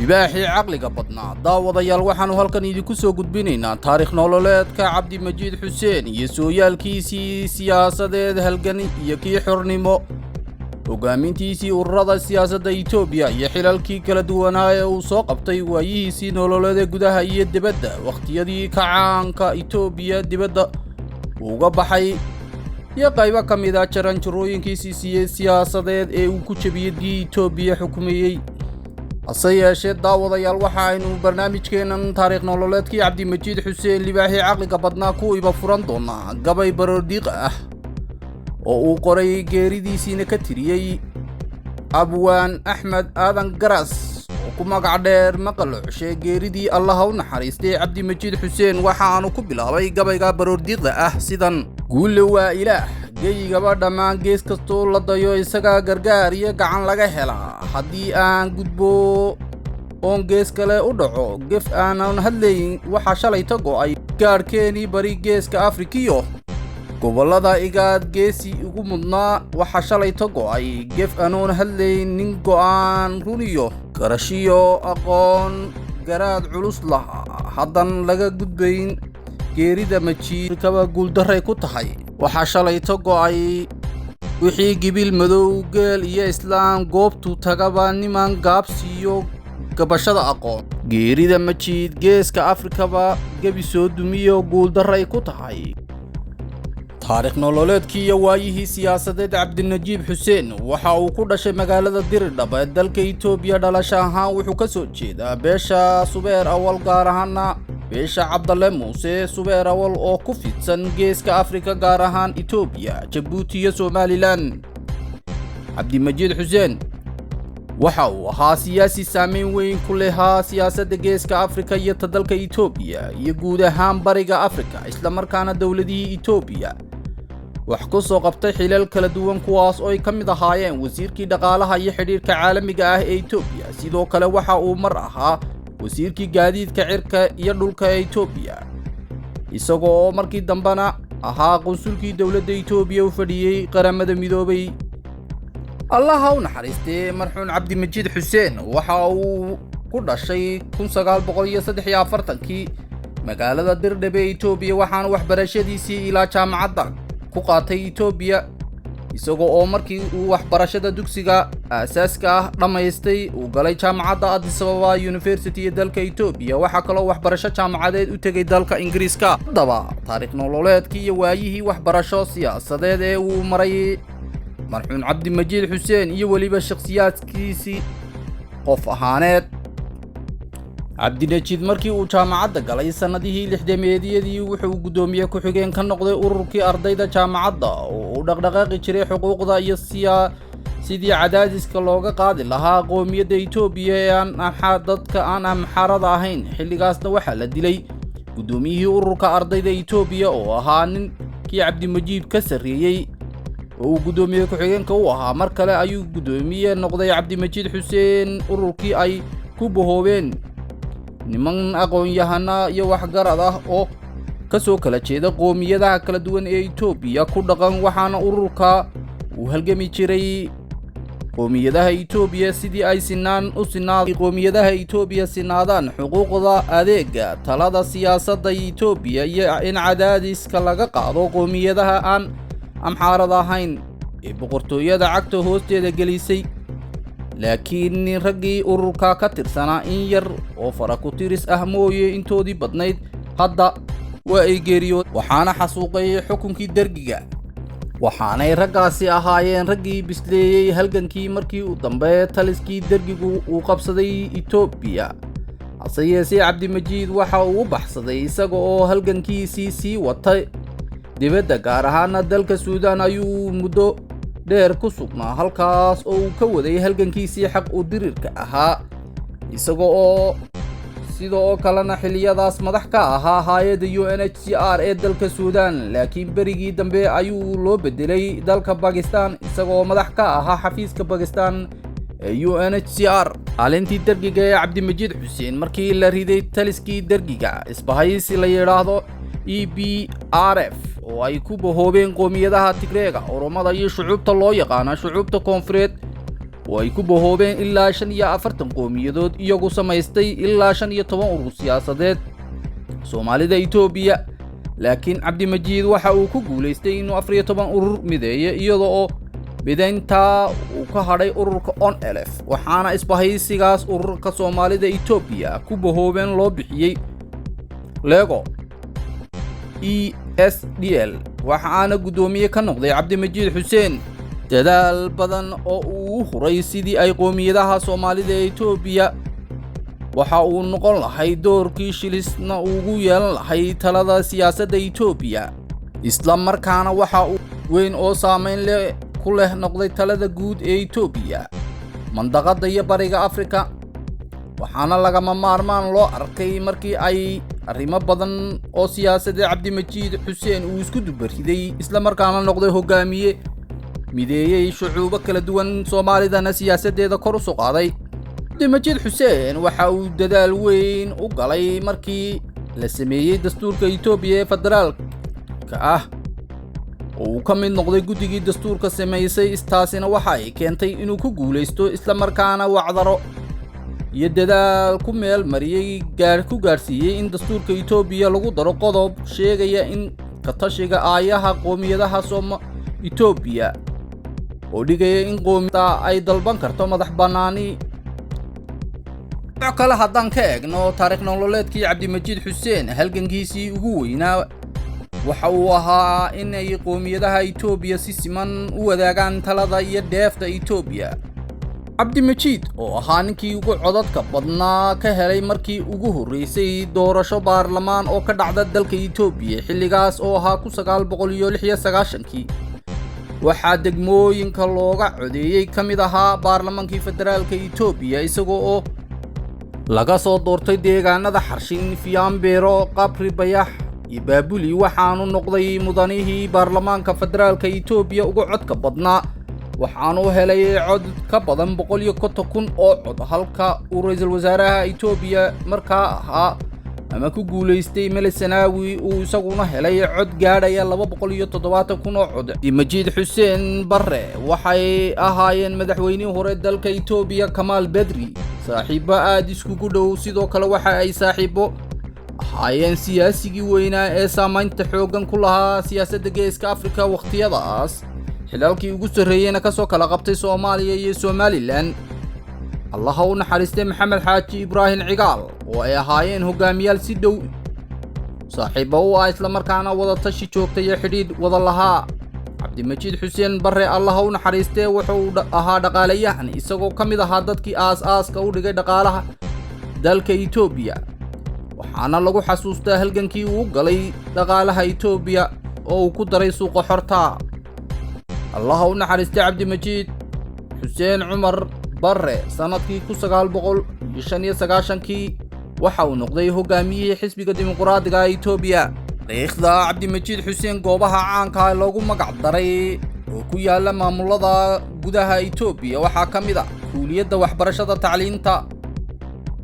libaaxii caqliga badnaa daawadayaal waxaanu halkan idinku soo gudbinaynaa taariikh nololeedka cabdimajiid xuseen iyo sooyaalkiisii siyaasadeed halgan iyo kii xornimo hogaamintiisii ururada siyaasadda Itoobiya iyo xilalkii kala duwanaa ee uu soo qabtay waayihiisii nololeed gudaha iyo dibadda waqtiyadii kacaanka Itoobiya dibadda uga baxay iyo qaybo ka mid ah jaranjarooyinkiisii siyaasadeed ee uu ku jabiyay Itoobiya xukumayay hase yeeshee daawadayaal waxaaynu barnaamijkeenan taariikh nololeedkii cabdimajiid xuseen libaaxii caqliga badnaa ku iba furan doonaa gabay baroordiiq ah oo uu qoray geeridiisiina ka tiriyay abwaan axmed aadan garas oo ku magac dheer maqalocoshe geeridii allaha u naxariistay cabdimajiid xuseen waxaanu ku bilaabay gabayga baroordiiqda ah sidan guulle waa ilaah geeyigaba dhammaan gees kastoo la dayo isagaa gargaar iyo gacan laga helaa haddii aan gudbo oon gees kale u dhaco gef aanan hadlayn waxaa shalayta go'ay gaadhkeenii bari geeska afrikiyo gobollada igaad geesi ugu mudnaa waxaa shalayta go'ay gef anoon hadlayn nin go'aan runiyo garashiyo aqoon garaad culus laha haddan laga gudbayn geerida majiid kaba guuldarray ku tahay waxaa shalayta go'ay wixii gibil madow geel iyo islaam goobtu tagaba niman gaabsiiyo gabashada aqoon geerida majiid geeska afrikaba gebi soo dumiyo guuldarray ku tahay taariikh nololeedkii iyo waayihii siyaasadeed cabdimajiid xuseen waxa uu ku dhashay magaalada diridhab ee dalka Itoobiya dhalasho ahaan wuxuu ka soo jeedaa beesha subeer awal gaar ahaana beesha cabdalle muuse subeer awal oo ku fidsan geeska afrika gaar ahaan Itoobiya Jabuuti iyo Somaliland cabdimajiid xuseen waxa uu ahaa siyaasi saameyn weyn ku lahaa siyaasadda geeska afrika iyo dalka Itoobiya iyo guud ahaan bariga afrika isla markaana dawladihii Itoobiya wax ku soo qabtay xilal kala duwan kuwaas oo ay ka mid ahaayeen wasiirkii dhaqaalaha iyo xiriirka caalamiga ah ee Itoobiya sidoo kale waxa uu mar ahaa wasiirkii gaadiidka cirka iyo dhulka ee Itoobiya isagoo markii dambana ahaa qunsulkii dawladda Itoobiya u fadhiyay qaramada midoobay allaha u naxariistay marxuun cabdimajiid xuseen waxa uu ku dhashay 1943 magaalada dirdhab ee Itoobiya waxaana waxbarashadiisii ilaa jaamacadda ku qaatay Itoobiya isagoo oo markii uu waxbarashada dugsiga aasaaska ah dhamaystay uu galay jaamacadda Addis Ababa University ee dalka Itoobiya waxa kale oo waxbarasho jaamacadeed u tagay dalka Ingiriiska haddaba taariikh nololeedkii iyo waayihii waxbarasho siyaasadeed ee uu maray marxuun cabdimajiid xuseen iyo waliba shakhsiyaadkiisii qof ahaaneed cabdimajiid markii uu jaamacadda galay sanadihii 60meediyadii wuxuu gudoomiye ku xigeen ka noqday ururkii ardayda jaamacadda oo uu dhaqdhaqaaqi jiray xuquuqda iyo sidii cadaadiska looga qaadi lahaa qoomiyadda Itoobiya ee dadka aan amxaarada ahayn xilligaasna waxaa la dilay gudoomiyihii ururka ardayda Itoobiya oo ahaa ninkii cabdimajiid ka sarreeyay oo gudoomiye ku xigeenka u ahaa mar kale ayuu gudoomiye noqday cabdimajiid xuseen ururkii ay ku bohoobeen niman aqoon-yahana iyo waxgarad ah oo ka soo kala jeeda qoomiyadaha kala duwan ee Itoobiya ku dhaqan waxaana ururka uu halgami jiray qoomiyadaha Itoobiya sidii ay qoomiyadaha Itoobiya sinaadaan xuquuqda adeega talada siyaasadda Itoobiya iyo in cadaadiska laga qaado qoomiyadaha aan amxaarada ahayn ee boqortooyada cagta hoosteeda gelisay laakiin raggii ururka ka tirsanaa in yar oo fara ku tiris ah mooye intoodii badnayd hadda waa ay geeriyood waxaana xasuuqay xukunkii dergiga waxaanay raggaasi ahaayeen raggii bisleeyay halgankii markii u dambe taliskii dergigu uu qabsaday Itoobiya hase yeeshee cabdimajiid waxa uu u baxsaday isaga oo halgankiisii sii watay dibadda gaar ahaan dalka Suudaan ayuu muddo dheer ku sugnaa halkaas oo uu ka waday halgankiisii xaq u dirirka ahaa isagoo oo sidoo kalena xiliyadaas madax ka ahaa hay'adda UNHCR ee dalka Suudaan laakiin berigii dambe ayuu loo bedelay dalka Pakistan isagoo madax ka ahaa xafiiska Pakistan ee UNHCR maalintii dergiga ee cabdimajiid xuseen markii la riday taliskii dergiga isbahaysi la yiraahdo EPRF oo ay ku bohoobeen qoomiyadaha Tigreega Oromada iyo shucuubta loo yaqaan shucuubta koonfureed oo ay ku bahoobeen ilaa 45 qowmiyadood iyagu samaystay ilaa 15 urur siyaasadeed Soomaalida Itoobiya laakiin Cabdi Majiid waxa uu ku guuleystay inuu 14 urur mideeyo iyadoo bidaynta uu ka hadhay ururka ONLF waxaana isbahaysigaas ururka Soomaalida Itoobiya ku bahoobeen loo bixiyay Lego ESDL waxaana gudoomiye ka noqday Cabdi Majiid Xuseen dadaal badan oo uu huray sidii ay qowmiyadaha Soomaalida Itoobiya waxa uu noqon lahay doorkii shilisna ugu yeelan lahay talada siyaasadda Itoobiya isla markaana waxa uu weyn oo saameyn leh ku leh noqday talada guud ee Itoobiya mandaqada iyo bariga Afrika waxaana lagama maarmaan loo arkay markii ay arrimo badan oo siyaasadda Cabdi Majiid Xuseen uu isku dubariday isla markaana noqday hogaamiye mideeyay shucuubo kala duwan Soomaalidana siyaasadeeda kor u soo qaaday Cabdi Majiid Xuseen waxa uu dadaal weyn u galay markii la sameeyay dastuurka Itoobiya ee federaalka ah oo ka mid noqday guddigii dastuurka sameysay istaasina waxa ay keentay inuu ku guuleysto isla markaana wacdaro iyo dadaal ku meel mariyay gaarsiiyay in dastuurka Itoobiya lagu daro qodob sheegaya in ka tashiga aayaha qowmiyadaha Itoobiya oo dhigaya in qowmiyada ay dalban karto madax banaani kala haddaan ka eegno taariikh nololeedkii Cabdi Majiid Xuseen halgankiisii ugu weynaa waxa uu ahaa in ay qowmiyadaha Itoobiya si siman u wadaagaan talada iyo dheefta Itoobiya Cabdi Majiid oo ahaa ninkii ugu codadka badnaa ka helay markii ugu horeysay doorasho baarlamaan oo ka dhacda dalka Itoobiya xilligaas oo ahaa 1996 waxa degmooyinka looga codeeyay kamid ahaa baarlamaankii federaalka Itoobiya isagoo oo laga soo doortay deegaanada Xarshin Fiyaanbeero Qabri Bayax iyo Baabuli waxaanu noqday mudanihii baarlamaanka federaalka Itoobiya ugu codka badnaa waxaanu helay cod ka badan 150,000 oo cod halka uu ra'iisul wasaaraha Itoobiya markaa ahaa ama ku guuleystay Mele Zanaawi uu isaguna helay cod gaadhaya 270,000 oo cod Cabdi Majiid Xuseen Barre waxay ahaayeen madaxweynihii hore dalka Itoobiya Kamaal Bedri saaxiibo aad iskugu dhow sidoo kale waxa ay saaxiibo ahaayeen siyaasigii weynaa ee saameynta xooggan ku lahaa siyaasadda geeska Afrika waqtiyadaas xilalkii ugu sareeyayna ka soo kala qabtay Soomaaliya iyo Somaliland Allah u naxariistay Maxamed Xaaji Ibrahim Cigaal oo ay ahaayeen hogaamiyaal si dhow saaxiibo u ah isla markaana wada tashi joogtay iyo xidhiidh wada lahaa Cabdi Majiid Xuseen Barre Allah u naxariistay wuxuu ahaa dhaqaalayahan isagoo kamid ahaa dadkii aas-aaska u dhigay dhaqaalaha dalka Itoobiya waxaana lagu xasuustaa halgankii uu galay dhaqaalaha Itoobiya oo uu ku daray suuqa xorta Allah u naxariistay Cabdi Majiid Xuseen Cumar Barre sanadkii 1995 waxa uu noqday hogaamiyihii xisbiga dimuqraadiga Itoobiya taariikhda Cabdi Majiid Xuseen goobaha caanka ah loogu magac daray oo ku yaala maamulada gudaha Itoobiya waxa kamid ah kuuliyadda waxbarashada tacliinta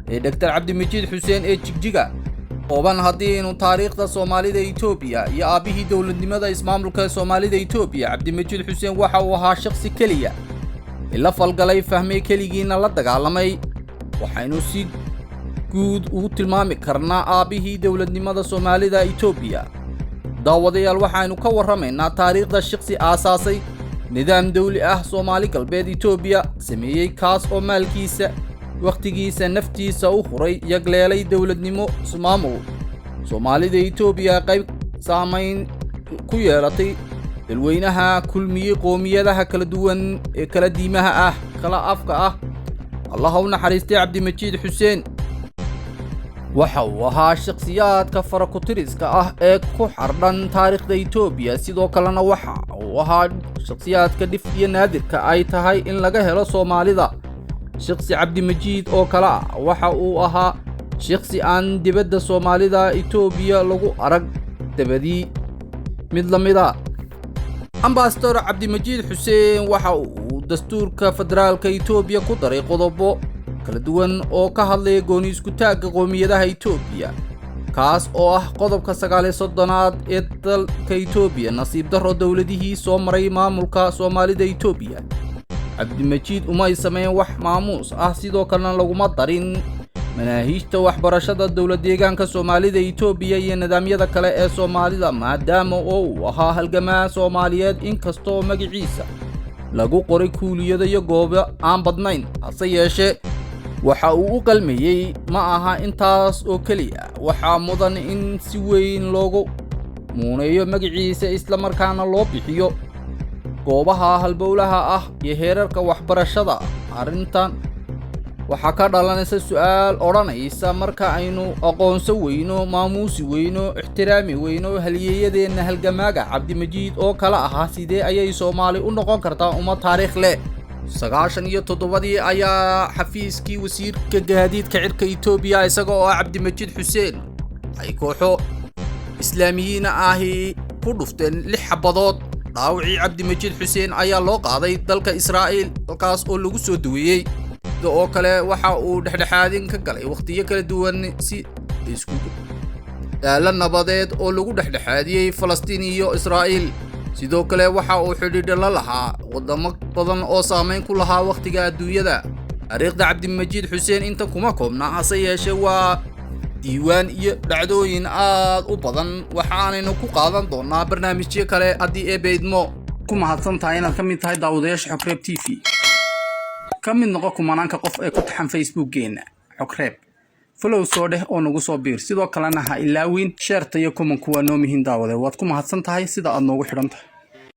ee Dr. Cabdi Majiid Xuseen ee Jigjiga ooban hadii taariikhda Soomaalida Itoobiya iyo aabihii dawladnimada ismaamulka Soomaalida Itoobiya Cabdi Majiid Xuseen waxa uu ahaa shakhsi kaliya ila falgalay fahmay kaligiina la dagaalamay waxaynu si guud ugu tilmaami karnaa aabihii dawladnimada Soomaalida Itoobiya daawadayaal waxaynu ka warramaynaa taariikhda shakhsi aasaasay nidaam dawli ah Soomaali galbeed Itoobiya sameeyay kaas oo maalkiisa waqtigiisa naftiisa u huray yagleelay dawladnimo ismaamul Soomaalida Itoobiya qayb saameyn ku yeelatay dalweynaha kulmiyay qowmiyadaha kala duwan ee kala diimaha ah kala afka ah Allah u naxariistay Cabdi Majiid Xuseen waxa uu ahaa shakhsiyaadka farakutiriska ah ee ku xardhan taariikhda Itoobiya sidoo kalena waxa uu ahaa shakhsiyaadka dhif iyo naadirka ay tahay in laga helo Soomaalida shakhsi Cabdi Majiid oo kala waxa uu ahaa shakhsi aan dibadda Soomaalida Itoobiya lagu arag dabadii mid lamida Ambassador Cabdi Majiid Xuseen waxa uu dastuurka federaalka Itoobiya ku daray qodobo kala duwan oo ka hadlaya gooni isku taagga qowmiyadaha Itoobiya kaas oo ah qodobka 39aad ee dalka Itoobiya nasiib darro dawladihii soo maray maamulka Soomaalida Itoobiya cabdimajiid umay sameyn wax maamuus ah sidoo kalena laguma darin manaahiijta waxbarashada dowlad deegaanka Soomaalida Itoobiya iyo nidaamyada kale ee Soomaalida maadaama uu ahaa halgamaa Soomaaliyeed inkastoo magaciisa lagu qoray kuuliyada iyo goobo aan badnayn hase yeeshee waxa uu u qalmeeyay ma aha intaas oo kaliya waxa mudan in si weyn loogu muuneeyo magaciisa isla markaana loo bixiyo goobaha halbowlaha ah iyo heerarka waxbarashada arrintan waxa ka dhalanaysa su'aal oranaysa marka aynu aqoonso weyno maamuusi weyno ixtiraami weyno halyeeyadeena halgamaaga cabdimajiid oo kala ahaa sidee ayay Soomaali u noqon kartaa uma taariikh leh 97 ayaa xafiiskii wasiirka gaadiidka cirka Itoobiya isaga oo cabdimajiid xuseen ay kooxo islaamiyiin ahi ku dhufteen 6 xabadood dhaawacii cabdimajiid xuseen ayaa loo qaaday dalka Israa'iil halkaas oo lagu soo duwayay oo kale waxa uu dhexdhexaadin ka galay waqtiyo kala duwan si isku la nabadeed oo lagu dhexdhexaadiyay Falastiin iyo Israa'iil sidoo kale waxa uu xidhiidh la lahaa wadamo badan oo saameyn ku lahaa waqtiga adduunyada taariikhda cabdimajiid xuseen inta kuma koobna hase yeeshee waa diiwaan iyo dhacdooyin aad u badan waxaanaynu ku qaadan doonaa barnaamijyo kale haddii ay beedmo ku mahadsan tahay inaad ka mid tahay daawadayaasha Xogreeb TV kamid noqo kumanaanka qof ee ku taxan Facebook-geena Xogreeb follow soo dheh oo nagu soo biir sidoo kalena ha ilaawin share iyo comment kuwa noo mihin daawade waad ku mahadsan tahay sida aad noogu xidhan tahay